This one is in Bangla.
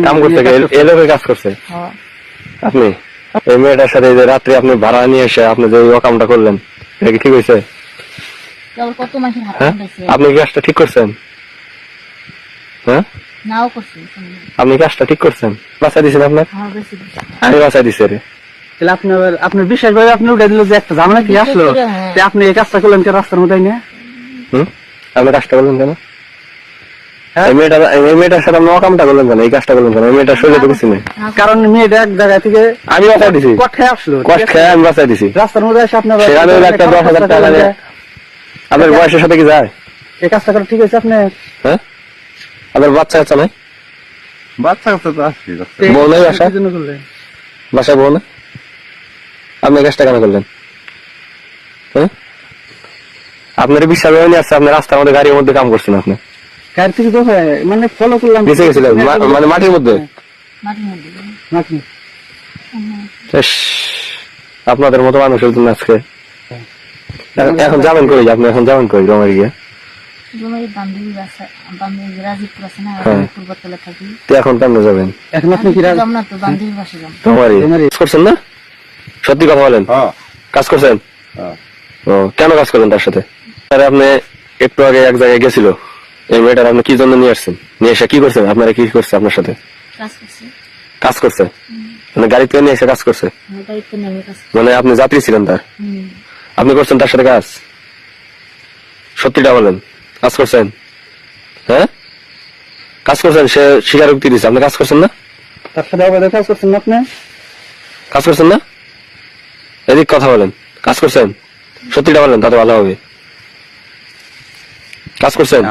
কাম করতে এই লোকের কাজ করছে আপনি এই মেয়েটার সাথে যে রাত্রে আপনি ভাড়া নিয়ে এসে আপনি যে ও কামটা করলেন এটা কি ঠিক হয়েছে? হ্যাঁ আপনি কি কাজটা ঠিক করছেন? হ্যাঁ আপনি কাজটা ঠিক করছেন? বাঁচা দিচ্ছেন আপনার? আমি বাঁচা দিচ্ছি রে। তাহলে আপনার বিশ্বাস ভাবে আপনি উঠে দিল যে একটা ঝামেলা কি আসলো, আপনি এই কাজটা করলেন কে রাস্তার মধ্যে নিয়ে? আপনি কাজটা করলেন কেন? এই মেয়েটার সাথে আপনি অকামটা করলেন কেন? এই কাজটা করলেন কেন? এই মেয়েটার শরীরে তো কিছু নেই। কারণ মেয়েটা এক জায়গা থেকে আমি বাঁচাই দিছি, কট খেয়ে আসলো, কষ্ট খেয়ে আমি বাঁচাই দিছি। রাস্তার মধ্যে এসে আপনার সেখানে একটা 10,000 টাকা নিয়ে আপনার বয়সের সাথে কি যায়? এই কাজটা করা ঠিক আছে আপনি? হ্যাঁ আপনার বাচ্চা কাচ্চা নাই? বাচ্চা কাচ্চা তো আসছে, বউ নাই বাসায়? বাসায় বউ না? আপনি এই কাজটা কেন করলেন? হ্যাঁ আপনার বিশ্বাস হয়নি আসছে আপনি রাস্তার মধ্যে গাড়ির মধ্যে কাম করছেন? আপনি গাড়ি থেকে তো মানে ফলো করলাম, বেঁচে গেছিলেন মানে মাটির মধ্যে? আপনাদের মতো মানুষ হইতেন আজকে। এখন যাবেন কই? আপনি এখন যাবেন কই? রমারি গিয়ে এখন কেমন যাবেন? এখন আপনি কি করছেন না? সত্যি কথা বলেন, কাজ করছেন? ও কেন কাজ করলেন তার সাথে? আপনি একটু আগে এক জায়গায় গেছিল, এই মেয়েটার আপনি কি জন্য নিয়ে আসছেন? নিয়ে এসে কি করছেন? আপনারা কি করছে আপনার সাথে? কাজ করছে মানে গাড়িতে নিয়ে এসে কাজ করছে? মানে আপনি যাত্রী ছিলেন তার? আপনি করছেন তার সাথে কাজ? সত্যিটা বলেন, কাজ করছেন? হ্যাঁ কাজ করছেন, সে স্বীকারোক্তি দিচ্ছে। আপনি কাজ করছেন না? তার সাথে কাজ করছেন না? আপনি কাজ করছেন না? এদিক কথা বলেন, কাজ করছেন? সত্যিটা বলেন, তাতে ভালো হবে। কাজ করছেন?